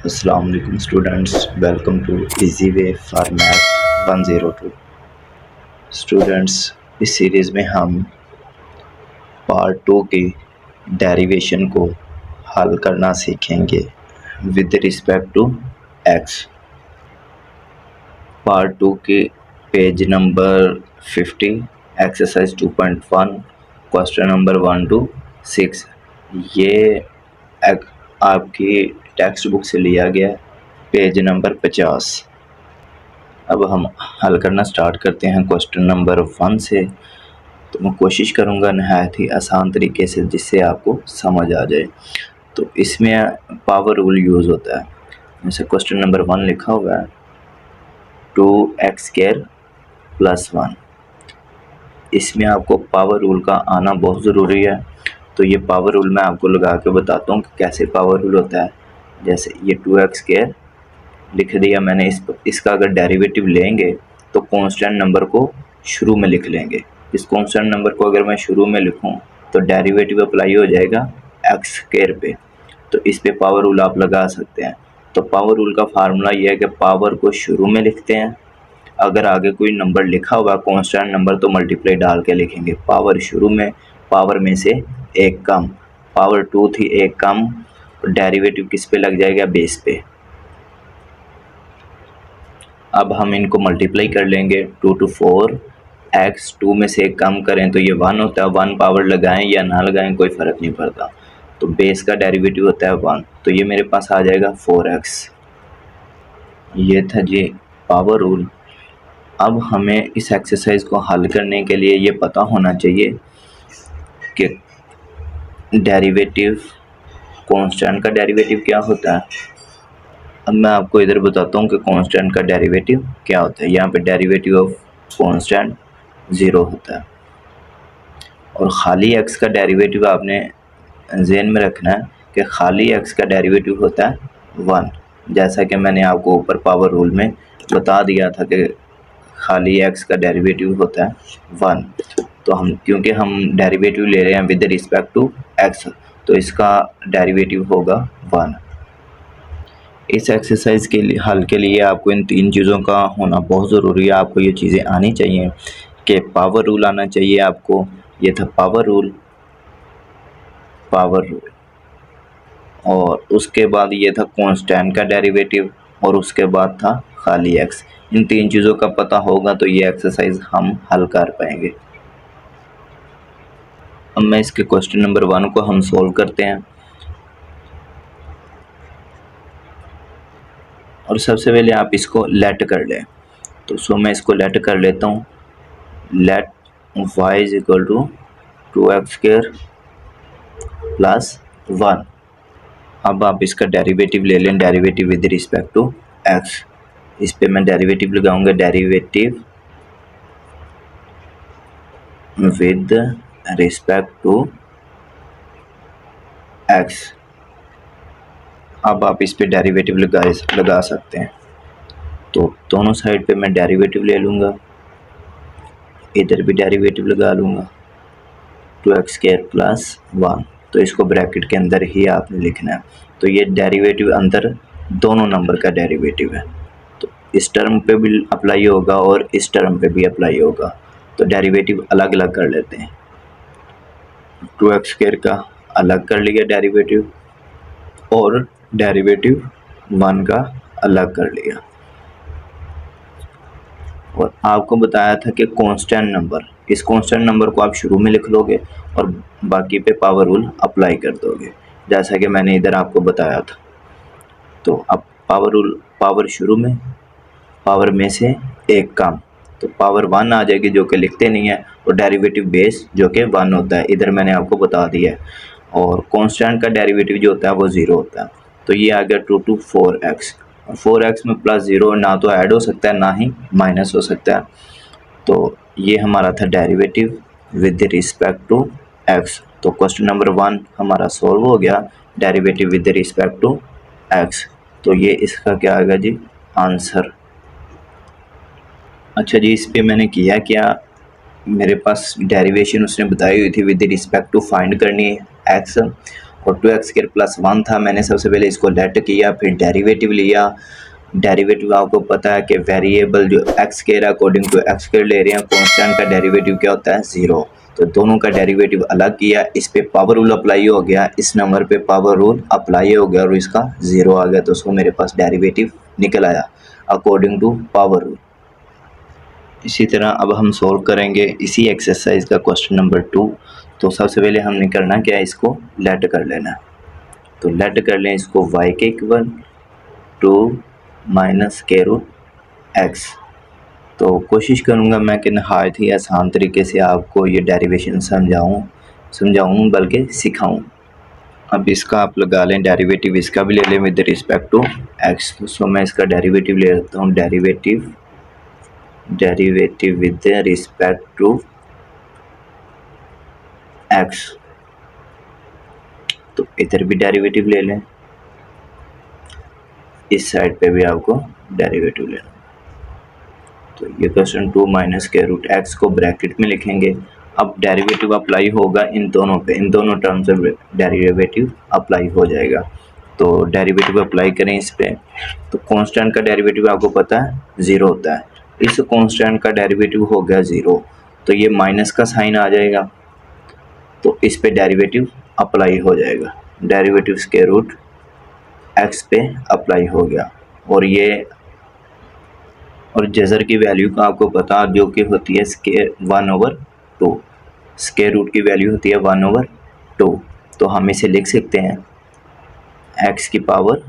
अस्सलाम वालेकुम students, welcome to easy way for math 102। Students, इस सीरीज़ में हम पार्ट 2 के डेरिवेशन को हल करना सीखेंगे with respect to x. Part 2 के page number 50, exercise 2.1, question number 1 to 6। ये आपकी टेक्स्ट बुक से लिया गया है, पेज नंबर 50। अब हम हल करना स्टार्ट करते हैं क्वेश्चन नंबर 1 से। तो मैं कोशिश करूंगा नहायत ही आसान तरीके से जिससे आपको समझ आ जाए। तो इसमें पावर रूल यूज़ होता है। जैसे क्वेश्चन नंबर 1 लिखा हुआ है 2x² + 1। इसमें आपको पावर रूल का आना बहुत ज़रूरी है। तो ये पावर रूल मैं आपको लगा के बताता हूँ कि कैसे पावर रूल होता है। जैसे ये 2x² लिख दिया मैंने, इसका अगर डेरिवेटिव लेंगे तो कांस्टेंट नंबर को शुरू में लिख लेंगे। इस कांस्टेंट नंबर को अगर मैं शुरू में लिखूं तो डेरिवेटिव अप्लाई हो जाएगा x² पे। तो इस पे पावर रूल आप लगा सकते हैं। तो पावर रूल का फार्मूला ये है कि पावर को शुरू में लिखते हैं, अगर आगे कोई नंबर लिखा हुआ कांस्टेंट नंबर तो मल्टीप्लाई डाल के लिखेंगे। पावर शुरू में, पावर में से एक कम, पावर 2 थी एक कम, डेरिवेटिव किस पे लग जाएगा, बेस पे। अब हम इनको मल्टीप्लाई कर लेंगे 2 to 4 x, 2 में से एक कम करें तो ये 1 होता है। 1 पावर लगाएं या ना लगाएं कोई फ़र्क नहीं पड़ता। तो बेस का डेरिवेटिव होता है 1, तो ये मेरे पास आ जाएगा 4x। ये था जी पावर रूल। अब हमें इस एक्सरसाइज को हल करने के लिए ये पता होना चाहिए कि डेरिवेटिव, कांस्टेंट का डेरिवेटिव क्या होता है। अब मैं आपको इधर बताता हूँ कि कांस्टेंट का डेरिवेटिव क्या होता है। यहाँ पे डेरिवेटिव ऑफ कांस्टेंट 0 होता है और खाली x का डेरिवेटिव आपने ज़हन में रखना है कि खाली x का डेरिवेटिव होता है 1। जैसा कि मैंने आपको ऊपर पावर रूल में बता दिया था कि खाली x का डेरिवेटिव होता है 1। तो हम क्योंकि हम डेरिवेटिव ले रहे हैं विद रिस्पेक्ट टू x, तो इसका डेरिवेटिव होगा 1। इस एक्सरसाइज के लिए हल के लिए आपको इन 3 चीज़ों का होना बहुत ज़रूरी है। आपको ये चीज़ें आनी चाहिए कि पावर रूल आना चाहिए आपको। ये था पावर रूल, और उसके बाद ये था कांस्टेंट का डेरिवेटिव, और उसके बाद था खाली x। इन 3 चीज़ों का पता होगा तो ये एक्सरसाइज हम हल कर पाएंगे। अब मैं इसके क्वेश्चन नंबर 1 को हम सोल्व करते हैं। और सबसे पहले आप इसको लेट कर लें। तो मैं इसको लेट कर लेता हूँ। Let y = 2x² + 1। अब आप इसका डेरिवेटिव ले लें, derivative with respect to x। इस पे मैं डेरिवेटिव लगाऊंगा, derivative with respect to x। अब आप इस पे डेरिवेटिव लगा सकते हैं। तो दोनों साइड पे मैं डेरिवेटिव ले लूँगा, इधर भी डेरिवेटिव लगा लूँगा 2x² + 1। तो इसको ब्रैकेट के अंदर ही आपने लिखना है। तो ये डेरिवेटिव अंदर दोनों नंबर का डेरिवेटिव है, तो इस टर्म पे भी अप्लाई होगा और इस टर्म पे भी अप्लाई होगा। तो डेरिवेटिव अलग अलग कर लेते हैं। 2x² का अलग कर लिया डेरिवेटिव, और डेरिवेटिव 1 का अलग कर लिया। और आपको बताया था कि कांस्टेंट नंबर, इस कांस्टेंट नंबर को आप शुरू में लिख लोगे और बाकी पे पावर रूल अप्लाई कर दोगे, जैसा कि मैंने इधर आपको बताया था। तो अब पावर रूल, पावर शुरू में, पावर में से एक कम, तो पावर 1 आ जाएगी जो कि लिखते नहीं है, और डेरिवेटिव बेस जो कि 1 होता है, इधर मैंने आपको बता दिया है। और कांस्टेंट का डेरिवेटिव जो होता है वो 0 होता है। तो ये आ गया 2 to 4x। 4x में +0 ना तो ऐड हो सकता है ना ही माइनस हो सकता है। तो ये हमारा था derivative with respect to x। तो क्वेश्चन नंबर 1 हमारा सॉल्व हो गया, derivative with respect to x। तो ये इसका क्या आएगा जी, आंसर। अच्छा जी, इस पे मैंने किया क्या, मेरे पास डेरिवेशन उसने बताई हुई थी विद रिस्पेक्ट टू फाइंड करनी है x, और 2x² प्लस 1 था। मैंने सबसे पहले इसको लेट किया, फिर डेरिवेटिव लिया। डेरिवेटिव आपको पता है कि वेरिएबल जो x² अकॉर्डिंग टू x² ले रहे हैं, कांस्टेंट का डेरिवेटिव क्या होता है, 0। तो दोनों का डेरिवेटिव अलग किया, इस पे पावर रूल अप्लाई हो गया, इस नंबर पे पावर रूल अप्लाई हो गया और इसका 0 आ गया, तो उसको मेरे पास डेरिवेटिव निकल आया अकॉर्डिंग टू पावर रूल। इसी तरह अब हम सोल्व करेंगे इसी एक्सरसाइज का क्वेश्चन नंबर 2। तो सबसे पहले हमने करना क्या है, इसको लेट कर लेना। तो लेट कर लें इसको y के इक्वल 2 माइनस के रूट एक्स। तो कोशिश करूँगा मैं कि नहायत ही आसान तरीके से आपको ये डेरिवेशन समझाऊँ बल्कि सिखाऊँ। अब इसका आप लगा लें डेरिवेटिव, इसका भी ले लें with respect to x. So मैं इसका डेरिवेटिव ले लेता हूँ, derivative with respect to x. तो इधर भी डेरिवेटिव ले लें, इस साइड पे भी आपको डेरिवेटिव लेना। तो ये क्वेश्चन 2 माइनस के रूट एक्स को ब्रैकेट में लिखेंगे। अब डेरिवेटिव अप्लाई होगा इन दोनों पे, इन दोनों टर्म से डेरिवेटिव अप्लाई हो जाएगा। तो डेरिवेटिव अप्लाई करें इस पे। तो कांस्टेंट का डेरिवेटिव आपको पता है 0 होता है, इस कांस्टेंट का डेरिवेटिव हो गया 0, तो ये माइनस का साइन आ जाएगा, तो इस पे डेरिवेटिव अप्लाई हो जाएगा, डेरिवेटिव स्क्वायर रूट एक्स पे अप्लाई हो गया। और जज़र की वैल्यू का आपको पता जो कि होती है स्क्वायर 1/2, स्क्वायर रूट की वैल्यू होती है 1/2। तो हम इसे लिख सकते हैं x की पावर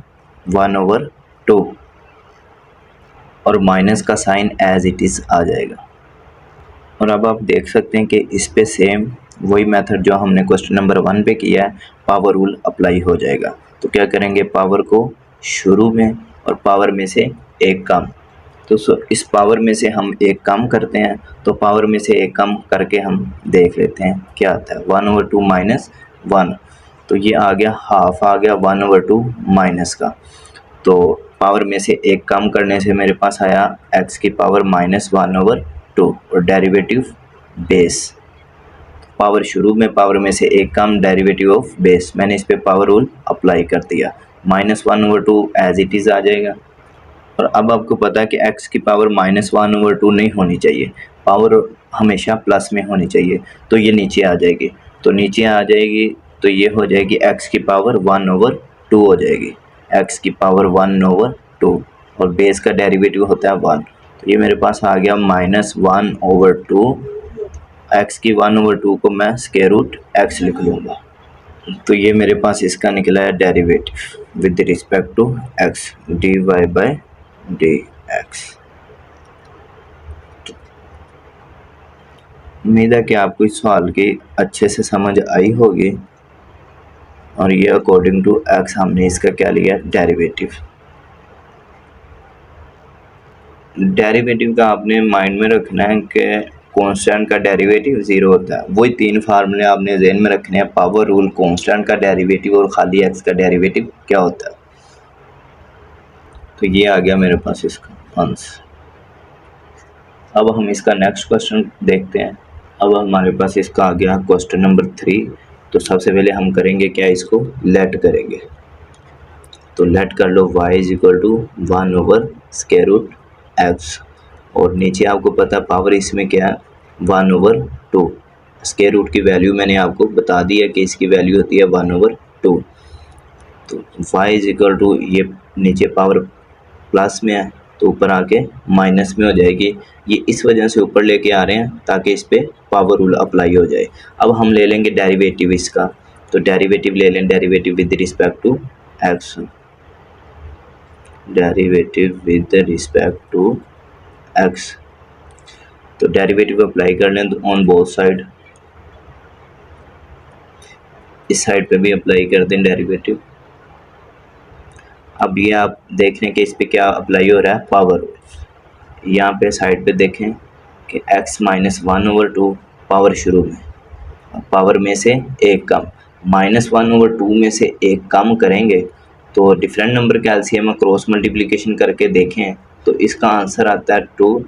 1/2 और माइनस का साइन एज इट इज़ आ जाएगा। और अब आप देख सकते हैं कि इस पे सेम वही मेथड जो हमने क्वेश्चन नंबर 1 पे किया है, पावर रूल अप्लाई हो जाएगा। तो क्या करेंगे, पावर को शुरू में और पावर में से एक कम। तो इस पावर में से हम एक कम करते हैं, तो पावर में से एक कम करके हम देख लेते हैं क्या आता है, 1/2 माइनस 1। तो ये आ गया हाफ, आ गया 1/2 माइनस का। तो पावर में से एक कम करने से मेरे पास आया x की पावर -1/2 और डेरिवेटिव बेस। पावर शुरू में, पावर में से एक कम, डेरिवेटिव ऑफ बेस। मैंने इस पे पावर रूल अप्लाई कर दिया, -1/2 एज इट इज़ आ जाएगा। और अब आपको पता है कि x की पावर -1/2 नहीं होनी चाहिए, पावर हमेशा प्लस में होनी चाहिए। तो ये नीचे आ जाएगी, तो नीचे आ जाएगी, तो ये हो जाएगी x की पावर 1/2 हो जाएगी, x की पावर 1/2 और बेस का डेरिवेटिव होता है 1। तो ये मेरे पास आ गया -1/2, x की 1/2 को मैं स्क्वायर रूट x लिख लूँगा। तो ये मेरे पास इसका निकला है derivative with respect to x, dy/dx। उम्मीद है कि आपको इस सवाल की अच्छे से समझ आई होगी। और ये अकॉर्डिंग टू x हमने इसका क्या लिया, डेरिवेटिव। डेरिवेटिव का आपने माइंड में रखना है कि कांस्टेंट का डेरिवेटिव 0 होता है। वही 3 फार्मूले आपने ज़हन में रखने हैं, पावर रूल, कांस्टेंट का डेरिवेटिव और खाली x का डेरिवेटिव क्या होता है। तो ये आ गया मेरे पास इसका आंसर। अब हम इसका नेक्स्ट क्वेश्चन देखते हैं। अब हमारे पास इसका आ गया क्वेश्चन नंबर 3। तो सबसे पहले हम करेंगे क्या, इसको लेट करेंगे। तो लेट कर लो y = 1/√x और नीचे आपको पता पावर इसमें क्या है 1/2। स्क्वायर रूट की वैल्यू मैंने आपको बता दी है कि इसकी वैल्यू होती है 1/2। तो y = ये नीचे पावर प्लस में है तो ऊपर आके माइनस में हो जाएगी। ये इस वजह से ऊपर लेके आ रहे हैं ताकि इस पे पावर रूल अप्लाई हो जाए। अब हम ले लेंगे डेरिवेटिव इसका। तो डेरिवेटिव ले लें, derivative with respect to x, derivative with respect to x। तो डेरिवेटिव अप्लाई कर लें ऑन बोथ साइड, इस साइड पे भी अप्लाई कर दें डेरिवेटिव। अब ये आप देख लें कि इस पे क्या अप्लाई हो रहा है, पावर। यहाँ पे साइड पे देखें कि x -1/2 पावर शुरू में, पावर में से एक कम, -1/2 में से एक कम करेंगे तो डिफरेंट नंबर के एलसीएम में क्रॉस मल्टीप्लिकेशन करके देखें तो इसका आंसर आता है 2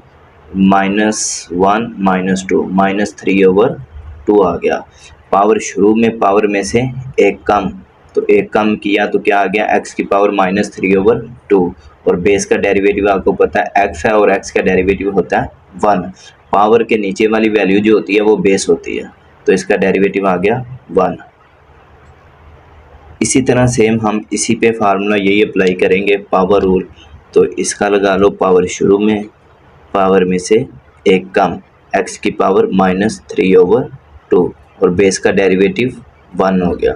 -1 -2 -3/2 आ गया। पावर शुरू में, पावर में से एक कम, तो एक कम किया तो क्या आ गया, एक्स की पावर -3/2। और बेस का डेरिवेटिव आपको पता है एक्स है और एक्स का डेरिवेटिव होता है 1। पावर के नीचे वाली वैल्यू जो होती है वो बेस होती है, तो इसका डेरिवेटिव आ गया 1। इसी तरह सेम हम इसी पे फार्मूला यही अप्लाई करेंगे, पावर रूल। तो इसका लगा लो, पावर शुरू में, पावर में से एक कम, एक्स की पावर -3/2 और बेस का डेरिवेटिव 1 हो गया।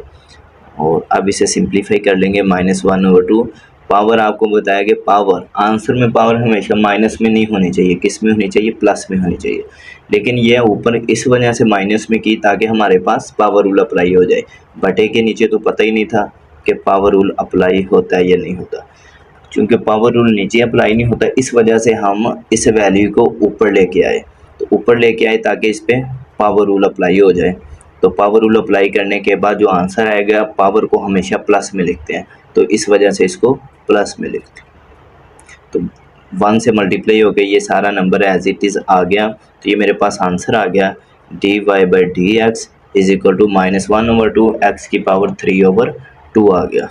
और अब इसे सिंप्लीफाई कर लेंगे, -1/2। पावर आपको बताया कि पावर आंसर में पावर हमेशा माइनस में नहीं होनी चाहिए, किस में होनी चाहिए, प्लस में होनी चाहिए। लेकिन यह ऊपर इस वजह से माइनस में की ताकि हमारे पास पावर रूल अप्लाई हो जाए। बटे के नीचे तो पता ही नहीं था कि पावर रूल अप्लाई होता है या नहीं होता। चूँकि पावर रूल नीचे अप्लाई नहीं होता, इस वजह से हम इस वैल्यू को ऊपर लेके आए। तो ऊपर लेके आए ताकि इस पर पावर रूल अप्लाई हो जाए। तो पावर रूल अप्लाई करने के बाद जो आंसर आएगा, पावर को हमेशा प्लस में लिखते हैं, तो इस वजह से इसको प्लस में लिखते हैं। तो 1 से मल्टीप्लाई हो गया, ये सारा नंबर एज इट इज़ आ गया। तो ये मेरे पास आंसर आ गया, dy/dx is equal to -1/2, x की पावर 3/2 आ गया।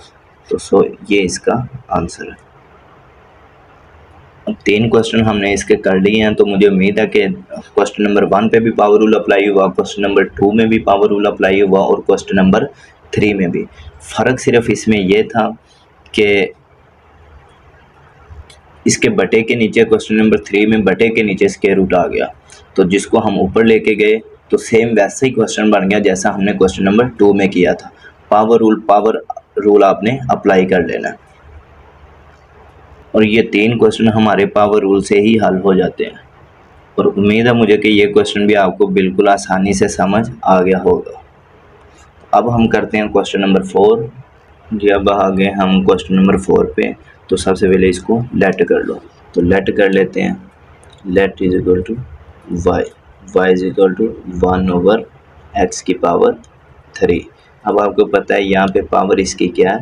तो सो ये इसका आंसर है। अब 3 क्वेश्चन हमने इसके कर लिए हैं, तो मुझे उम्मीद है कि क्वेश्चन नंबर 1 पे भी पावर रूल अप्लाई हुआ, क्वेश्चन नंबर 2 में भी पावर रूल अप्लाई हुआ और क्वेश्चन नंबर 3 में भी। फ़र्क सिर्फ इसमें यह था कि इसके बटे के नीचे, क्वेश्चन नंबर 3 में बटे के नीचे स्क्वायर रूट आ गया, तो जिसको हम ऊपर लेके गए तो सेम वैसा ही क्वेश्चन बन गया जैसा हमने क्वेश्चन नंबर 2 में किया था। पावर रूल आपने अप्लाई कर लेना, और ये 3 क्वेश्चन हमारे पावर रूल से ही हल हो जाते हैं। और उम्मीद है मुझे कि ये क्वेश्चन भी आपको बिल्कुल आसानी से समझ आ गया होगा। अब हम करते हैं क्वेश्चन नंबर 4 जी। अब आ गए हम क्वेश्चन नंबर 4 पे। तो सबसे पहले इसको लेट कर लो, तो लेट कर लेते हैं। Let is equal to y is equal to 1/x की पावर 3। अब आपको पता है यहाँ पे पावर इसकी क्या है,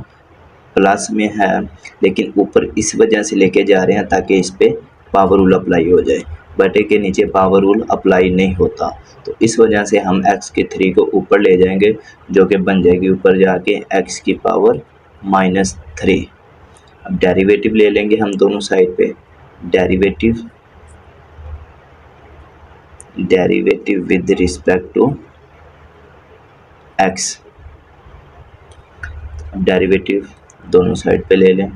प्लस में है, लेकिन ऊपर इस वजह से लेके जा रहे हैं ताकि इस पे पावर रूल अप्लाई हो जाए। बटे के नीचे पावर रूल अप्लाई नहीं होता, तो इस वजह से हम x के 3 को ऊपर ले जाएंगे, जो कि बन जाएगी ऊपर जाके x की पावर -3। अब डेरिवेटिव ले लेंगे हम दोनों साइड पे, derivative with respect to x। Derivative दोनों साइड पे ले लें,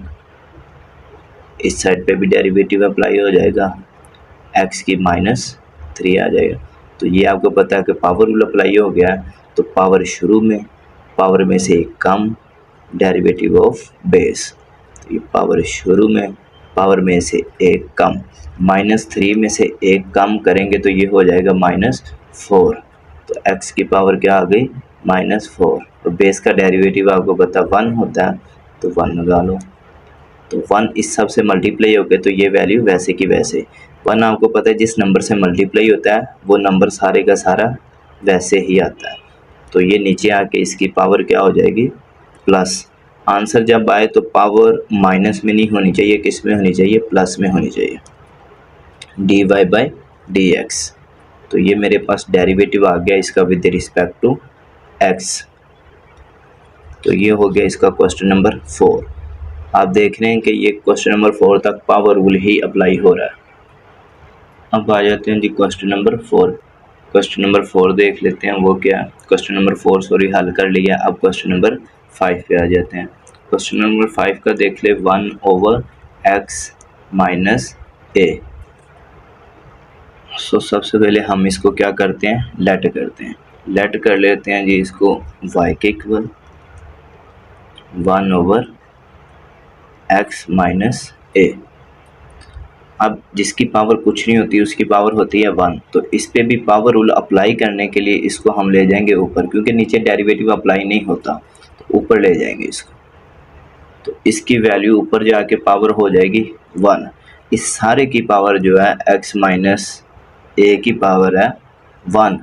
इस साइड पे भी डेरिवेटिव अप्लाई हो जाएगा, x की -3 आ जाएगा। तो ये आपको पता है कि पावर रूल अप्लाई हो गया, तो पावर शुरू में, पावर में से एक कम, डेरिवेटिव ऑफ बेस। तो ये पावर शुरू में, पावर में से एक कम, -3 में से एक कम करेंगे तो ये हो जाएगा -4। तो x की पावर क्या आ गई, -4। और बेस का डेरिवेटिव आपको पता 1 होता है, तो 1 लगा लो। तो 1 इस सब से मल्टीप्लाई हो गए, तो ये वैल्यू वैसे की वैसे। 1 आपको पता है जिस नंबर से मल्टीप्लाई होता है वो नंबर सारे का सारा वैसे ही आता है। तो ये नीचे आके इसकी पावर क्या हो जाएगी, प्लस। आंसर जब आए तो पावर माइनस में नहीं होनी चाहिए, किस में होनी चाहिए, प्लस में होनी चाहिए, dy/dx। तो ये मेरे पास डेरिवेटिव आ गया इसका विद रिस्पेक्ट टू x। तो ये हो गया इसका क्वेश्चन नंबर 4। आप देख रहे हैं कि ये क्वेश्चन नंबर 4 तक पावर रूल ही अप्लाई हो रहा है। अब आ जाते हैं जी क्वेश्चन नंबर 4। क्वेश्चन नंबर 4 देख लेते हैं वो क्या है। क्वेश्चन नंबर 4 सॉरी हल कर लिया। अब क्वेश्चन नंबर 5 पे आ जाते हैं। क्वेश्चन नंबर 5 का देख ले, 1/x - a। सो सबसे पहले हम इसको क्या करते हैं, लेट करते हैं। लेट कर लेते हैं जी इसको y के इक्वल 1/x - a। अब जिसकी पावर कुछ नहीं होती उसकी पावर होती है 1, तो इस पे भी पावर रूल अप्लाई करने के लिए इसको हम ले जाएंगे ऊपर, क्योंकि नीचे डेरिवेटिव अप्लाई नहीं होता, तो ऊपर ले जाएंगे इसको। तो इसकी वैल्यू ऊपर जाके पावर हो जाएगी 1। इस सारे की पावर जो है x - a की पावर है 1,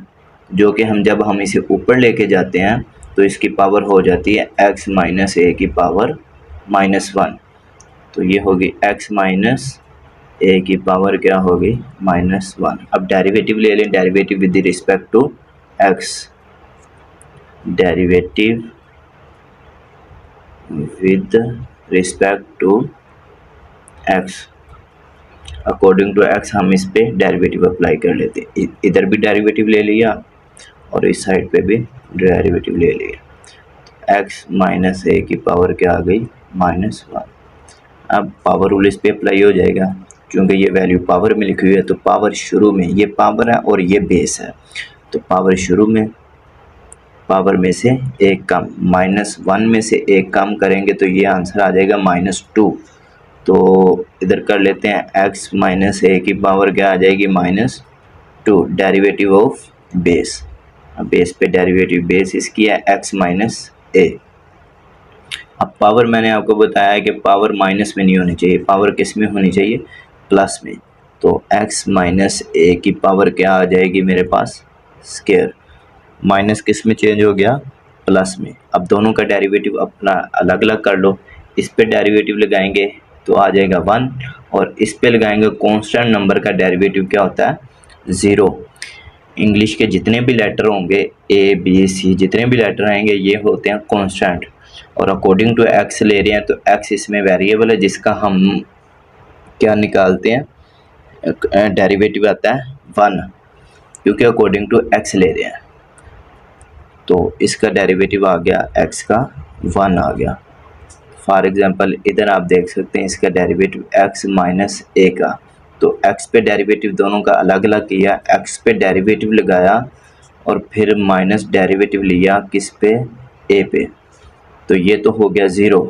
जो कि जब हम इसे ऊपर लेके जाते हैं तो इसकी पावर हो जाती है x - a की पावर -1। तो ये होगी x - a की पावर क्या होगी, -1। अब डेरिवेटिव ले लें, derivative with respect to x। Derivative with respect to x, according to x हम इस पे डेरिवेटिव अप्लाई कर लेते हैं। इधर भी डेरिवेटिव ले लिया और इस साइड पे भी डेरिवेटिव ले लिया। एक्स माइनस ए की पावर क्या आ गई, -1। अब पावर रूल इस पे अप्लाई हो जाएगा, क्योंकि ये वैल्यू पावर में लिखी हुई है, तो पावर शुरू में, ये पावर है और ये बेस है, तो पावर शुरू में, पावर में से एक कम, -1 में से एक कम करेंगे तो ये आंसर आ जाएगा -2। तो इधर कर लेते हैं, x माइनस ए की पावर क्या आ जाएगी, -2, डेरिवेटिव ऑफ बेस। बेस पे डेरिवेटिव, बेस इसकी है x माइनस ए। अब पावर मैंने आपको बताया है कि पावर माइनस में नहीं होनी चाहिए, पावर किस में होनी चाहिए, प्लस में। तो x माइनस ए की पावर क्या आ जाएगी मेरे पास, स्क्वायर। माइनस किस में चेंज हो गया, प्लस में। अब दोनों का डेरिवेटिव अपना अलग अलग कर लो, इस पे डेरिवेटिव लगाएंगे तो आ जाएगा 1, और इस पे लगाएंगे कांस्टेंट नंबर का डेरिवेटिव क्या होता है, 0। इंग्लिश के जितने भी लेटर होंगे, ए बी सी, जितने भी लेटर आएंगे ये होते हैं कांस्टेंट, और अकॉर्डिंग टू एक्स ले रहे हैं तो एक्स इसमें वेरिएबल है जिसका हम क्या निकालते हैं, डेरिवेटिव आता है 1, क्योंकि अकॉर्डिंग टू एक्स ले रहे हैं। तो इसका डेरिवेटिव आ गया x का 1 आ गया। फॉर एग्जांपल इधर आप देख सकते हैं इसका डेरिवेटिव x माइनस ए का, तो x पे डेरिवेटिव दोनों का अलग अलग किया, x पे डेरिवेटिव लगाया और फिर माइनस डेरिवेटिव लिया किस पे, a पे, तो ये तो हो गया 0।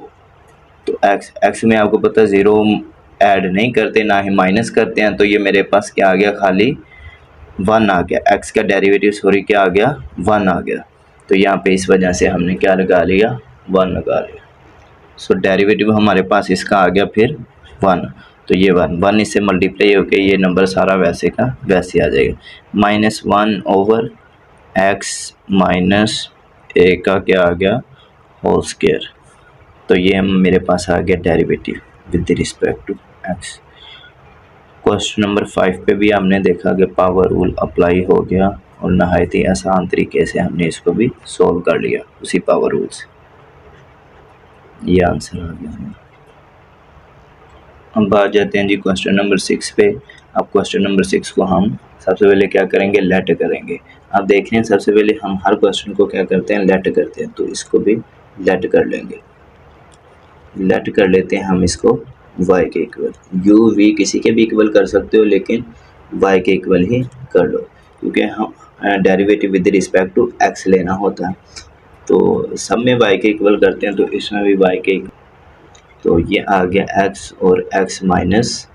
तो x में आपको पता है 0 ऐड नहीं करते ना ही माइनस करते हैं, तो ये मेरे पास क्या आ गया, खाली 1 आ गया। x का डेरिवेटिव सॉरी क्या आ गया, 1 आ गया। तो यहाँ पे इस वजह से हमने क्या लगा लिया, 1 लगा लिया। सो डेरिवेटिव हमारे पास इसका आ गया फिर 1, तो ये 1 इससे मल्टीप्लाई होकर ये नंबर सारा वैसे का वैसे आ जाएगा। -1 ओवर x माइनस ए का क्या आ गया, होल स्क्वायर। तो ये मेरे पास आ गया derivative with respect to x। Question number 5 पे भी हमने देखा कि पावर रूल अप्लाई हो गया और नहायत ही आसान तरीके से हमने इसको भी सॉल्व कर लिया उसी पावर रूल से, ये आंसर आ गया। अब आ जाते हैं जी क्वेश्चन नंबर 6 पे। अब क्वेश्चन नंबर 6 को हम सबसे पहले क्या करेंगे, लेट करेंगे। आप देख रहे हैं सबसे पहले हम हर क्वेश्चन को क्या करते हैं, लेट करते हैं, तो इसको भी लेट कर लेंगे। लेट कर लेते हैं हम इसको y के इक्वल, u v किसी के भी इक्वल कर सकते हो, लेकिन y के इक्वल ही कर लो, क्योंकि हम derivative with respect to x लेना होता है। तो सब में y के इक्वल करते हैं, तो इसमें भी y के इक्वल, तो ये आ गया x और x माइनस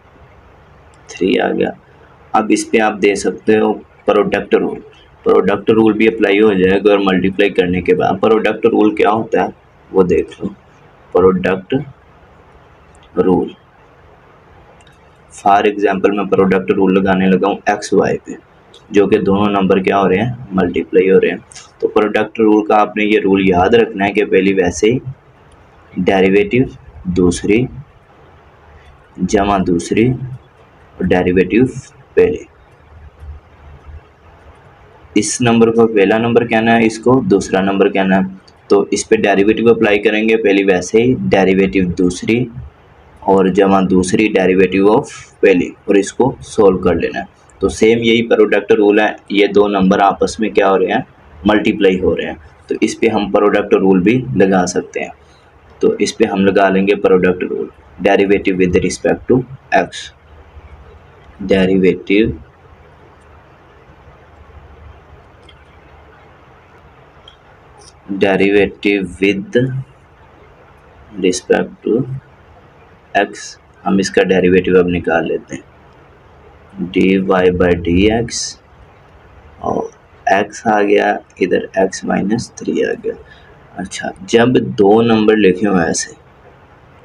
3 आ गया। अब इस पे आप दे सकते हो प्रोडक्ट रूल, प्रोडक्ट रूल भी अप्लाई हो जाएगा और मल्टीप्लाई करने के बाद। प्रोडक्ट रूल क्या होता है वो देख लो, प्रोडक्ट रूल, फॉर एग्जांपल मैं प्रोडक्ट रूल लगाने लगा हूँ एक्स वाई पे, जो कि दोनों नंबर क्या हो रहे हैं, मल्टीप्लाई हो रहे हैं। तो प्रोडक्ट रूल का आपने ये रूल याद रखना है कि पहली वैसे ही डेरिवेटिव दूसरी जमा दूसरी और डेरिवेटिव पहले, इस नंबर को पहला नंबर कहना है, इसको दूसरा नंबर कहना है। तो इस पे डेरिवेटिव अप्लाई करेंगे, पहली वैसे ही डेरिवेटिव दूसरी और जमा दूसरी डेरिवेटिव ऑफ पहली, और इसको सोल्व कर लेना है। तो सेम यही प्रोडक्ट रूल है, ये दो नंबर आपस में क्या हो रहे हैं, मल्टीप्लाई हो रहे हैं, तो इस पे हम प्रोडक्ट रूल भी लगा सकते हैं। तो इस पे हम लगा लेंगे product rule, derivative with respect to x, derivative with respect to x. हम इसका डेरिवेटिव अब निकाल लेते हैं, dy बाई डी एक्स, और x आ गया इधर, x माइनस 3 आ गया। अच्छा, जब दो नंबर लिखे हुए ऐसे,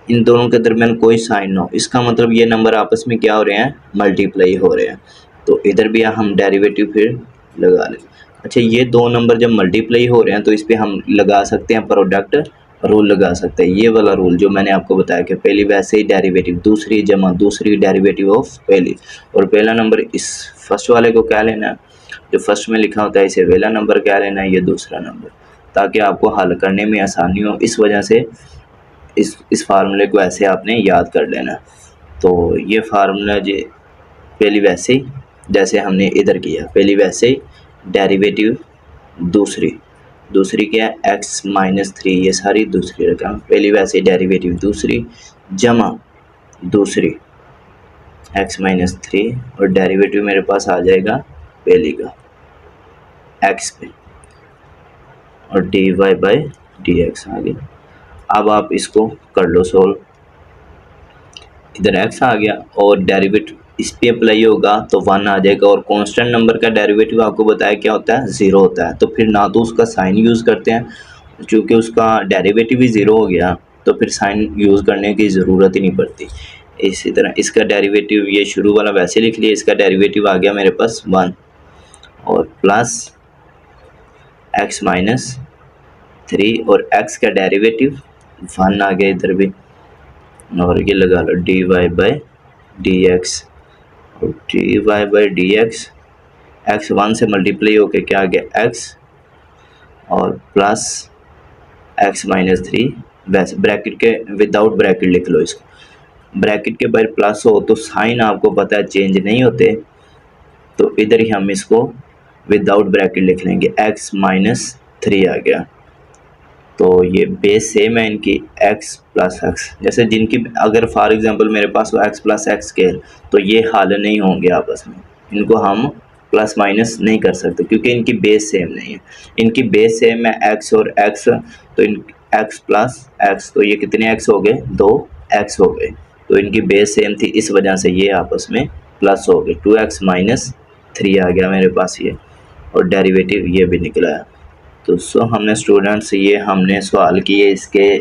इन दोनों के दरमियान कोई साइन ना हो, इसका मतलब ये नंबर आपस में क्या हो रहे हैं, मल्टीप्लाई हो रहे हैं। तो इधर भी हम डेरिवेटिव फिर लगा लें। अच्छा, ये दो नंबर जब मल्टीप्लाई हो रहे हैं तो इस पर हम लगा सकते हैं प्रोडक्ट रूल, लगा सकते हैं ये वाला रूल जो मैंने आपको बताया कि पहली वैसे ही डेरिवेटिव दूसरी जमा दूसरी डेरिवेटिव ऑफ पहली, और पहला नंबर इस फर्स्ट वाले को क्या लेना है, जो फर्स्ट में लिखा होता है इसे पहला नंबर क्या लेना है, ये दूसरा नंबर, ताकि आपको हल करने में आसानी हो। इस वजह से इस फार्मूले को ऐसे आपने याद कर लेना। तो ये फार्मूला जी पहली वैसे ही जैसे हमने इधर किया, पहली वैसे ही डेरिवेटिव दूसरी क्या है x-3, ये सारी दूसरी रकम, पहली वैसे ही डेरिवेटिव दूसरी जमा दूसरी x-3 और डेरिवेटिव मेरे पास आ जाएगा पहली का x पे और dy/dx आ गया। अब आप इसको कर लो सोल्व, इधर x आ गया और डेरिवेटिव इस पे अप्लाई होगा तो 1 आ जाएगा और कांस्टेंट नंबर का डेरिवेटिव आपको बताया क्या होता है, 0 होता है। तो फिर ना तो उसका साइन यूज़ करते हैं, क्योंकि उसका डेरिवेटिव ही 0 हो गया तो फिर साइन यूज़ करने की ज़रूरत ही नहीं पड़ती। इसी तरह इसका डेरिवेटिव ये शुरू वाला वैसे लिख लिया, इसका डेरिवेटिव आ गया मेरे पास 1 और प्लस x-3 और x का डेरिवेटिव 1 आ गया इधर भी और ये लगा लो dy/dx और dy/dx x 1 से मल्टीप्लाई होके क्या आ गया x और प्लस x-3 वैसे ब्रैकेट के विदाउट ब्रैकेट लिख लो इसको, ब्रैकेट के बाहर प्लस हो तो साइन आपको पता है चेंज नहीं होते, तो इधर ही हम इसको विदाउट ब्रैकेट लिख लेंगे x-3 आ गया। तो ये बेस सेम है इनकी x प्लस x, जैसे जिनकी अगर फॉर एग्जांपल मेरे पास हो x प्लस x के तो ये हल नहीं होंगे आपस में, इनको हम प्लस माइनस नहीं कर सकते क्योंकि इनकी बेस सेम नहीं है। इनकी बेस सेम है x और x, तो इन x प्लस x तो ये कितने x हो गए, 2x हो गए, तो इनकी बेस सेम थी इस वजह से ये आपस में प्लस हो गए, 2x-3 आ गया मेरे पास ये और डेरिवेटिव ये भी निकला है। तो हमने स्टूडेंट्स ये हमने सवाल किए इसके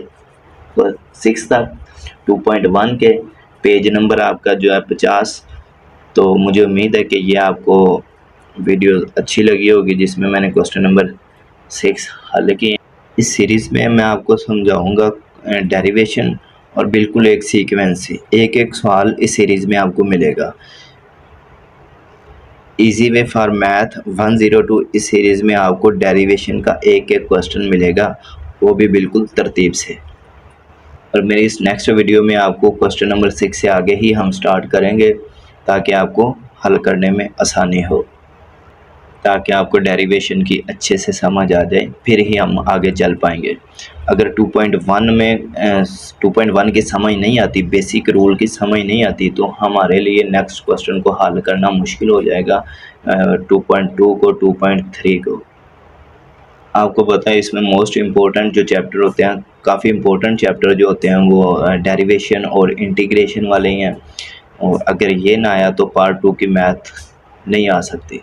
6 तक 2.1 के, पेज नंबर आपका जो है 50। तो मुझे उम्मीद है कि ये आपको वीडियो अच्छी लगी होगी जिसमें मैंने क्वेश्चन नंबर 6 हल किए। इस सीरीज़ में मैं आपको समझाऊंगा डेरिवेशन और बिल्कुल एक सीक्वेंस से एक सवाल इस सीरीज़ में आपको मिलेगा। इजी वे फॉर मैथ 102 इस सीरीज़ में आपको डेरिवेशन का एक क्वेश्चन मिलेगा, वो भी बिल्कुल तरतीब से। और मेरी इस नेक्स्ट वीडियो में आपको क्वेश्चन नंबर 6 से आगे ही हम स्टार्ट करेंगे ताकि आपको हल करने में आसानी हो, ताकि आपको डेरिवेशन की अच्छे से समझ आ जाए, फिर ही हम आगे चल पाएंगे। अगर 2.1 में 2.1 की समझ नहीं आती, बेसिक रूल की समझ नहीं आती, तो हमारे लिए नेक्स्ट क्वेश्चन को हल करना मुश्किल हो जाएगा 2.2 को 2.3 को। आपको पता है इसमें मोस्ट इम्पोर्टेंट जो चैप्टर होते हैं, काफ़ी इम्पोर्टेंट चैप्टर जो होते हैं वो डेरिवेशन और इंटीग्रेशन वाले ही हैं, और अगर ये ना आया तो पार्ट 2 की मैथ नहीं आ सकती।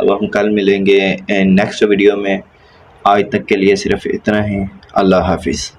अब हम कल मिलेंगे नेक्स्ट वीडियो में। आज तक के लिए सिर्फ इतना ही। अल्लाह हाफिज़।